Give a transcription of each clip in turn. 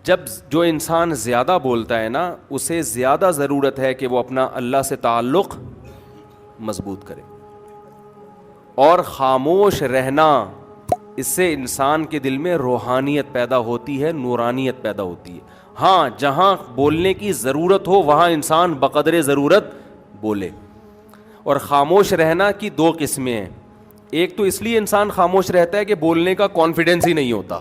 جب جو انسان زیادہ بولتا ہے نا اسے زیادہ ضرورت ہے کہ وہ اپنا اللہ سے تعلق مضبوط کرے. اور خاموش رہنا اس سے انسان کے دل میں روحانیت پیدا ہوتی ہے, نورانیت پیدا ہوتی ہے. ہاں جہاں بولنے کی ضرورت ہو وہاں انسان بقدر ضرورت بولے. اور خاموش رہنا کی دو قسمیں ہیں. ایک تو اس لیے انسان خاموش رہتا ہے کہ بولنے کا کانفیڈنس ہی نہیں ہوتا,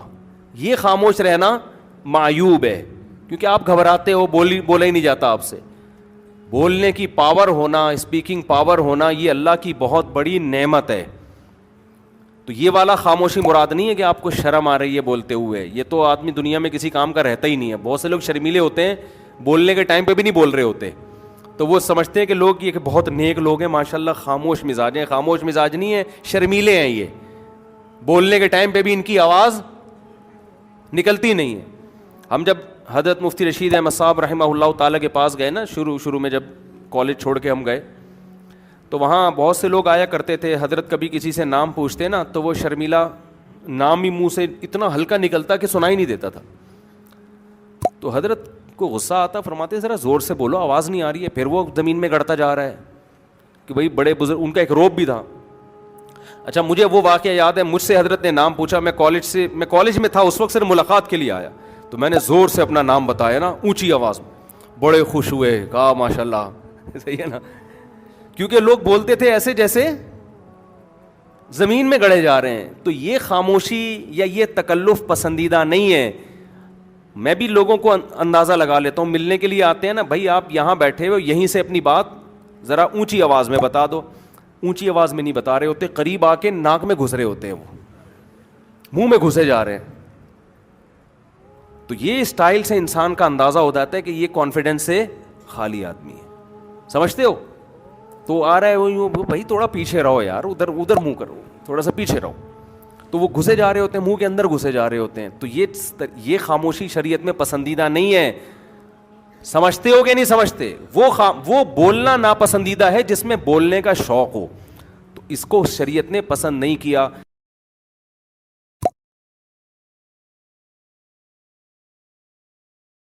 یہ خاموش رہنا معیوب ہے کیونکہ آپ گھبراتے ہو, بولا ہی نہیں جاتا آپ سے. بولنے کی پاور ہونا, اسپیکنگ پاور ہونا, یہ اللہ کی بہت بڑی نعمت ہے. تو یہ والا خاموشی مراد نہیں ہے کہ آپ کو شرم آ رہی ہے بولتے ہوئے, یہ تو آدمی دنیا میں کسی کام کا رہتا ہی نہیں ہے. بہت سے لوگ شرمیلے ہوتے ہیں, بولنے کے ٹائم پہ بھی نہیں بول رہے ہوتے, تو وہ سمجھتے ہیں کہ لوگ یہ کہ بہت نیک لوگ ہیں ماشاءاللہ, خاموش مزاج ہیں. خاموش مزاج نہیں ہے, شرمیلے ہیں. یہ بولنے کے ٹائم پہ بھی ان کی آواز نکلتی نہیں ہے. ہم جب حضرت مفتی رشید احمد صاحب رحمہ اللہ تعالیٰ کے پاس گئے نا, شروع میں جب کالج چھوڑ کے ہم گئے, تو وہاں بہت سے لوگ آیا کرتے تھے. حضرت کبھی کسی سے نام پوچھتے نا تو وہ شرمیلا نام ہی منہ سے اتنا ہلکا نکلتا کہ سنائی نہیں دیتا تھا. تو حضرت کو غصہ آتا, فرماتے ذرا زور سے بولو, آواز نہیں آ رہی ہے. پھر وہ زمین میں گڑتا جا رہا ہے کہ بھائی بڑے بزرگ, ان کا ایک روب بھی تھا. اچھا مجھے وہ واقعہ یاد ہے, مجھ سے حضرت نے نام پوچھا, میں کالج میں تھا اس وقت, صرف ملاقات کے لیے آیا, تو میں نے زور سے اپنا نام بتایا نا اونچی آواز میں. بڑے خوش ہوئے, کہا ماشاء اللہ. صحیح ہے نا, کیونکہ لوگ بولتے تھے ایسے جیسے زمین میں گڑے جا رہے ہیں. تو یہ خاموشی یا یہ تکلف پسندیدہ نہیں ہے. میں بھی لوگوں کو اندازہ لگا لیتا ہوں, ملنے کے لیے آتے ہیں نا, بھائی آپ یہاں بیٹھے ہو, یہیں سے اپنی بات ذرا اونچی آواز میں بتا دو. اونچی آواز میں نہیں بتا رہے ہوتے, قریب آ کے ناک میں گھس رہے ہوتے ہیں, وہ منہ میں گھسے جا رہے ہیں. تو یہ اسٹائل سے انسان کا اندازہ ہو جاتا ہے کہ یہ کانفیڈنس سے خالی آدمی ہے. سمجھتے ہو؟ تو آ رہا ہے وہ, بھائی تھوڑا پیچھے رہو یار, ادھر منہ کرو, تھوڑا سا پیچھے رہو. تو وہ گھسے جا رہے ہوتے ہیں, منہ کے اندر گھسے جا رہے ہوتے ہیں. تو یہ خاموشی شریعت میں پسندیدہ نہیں ہے. سمجھتے ہو کہ نہیں سمجھتے؟ وہ بولنا ناپسندیدہ ہے جس میں بولنے کا شوق ہو, تو اس کو شریعت نے پسند نہیں کیا.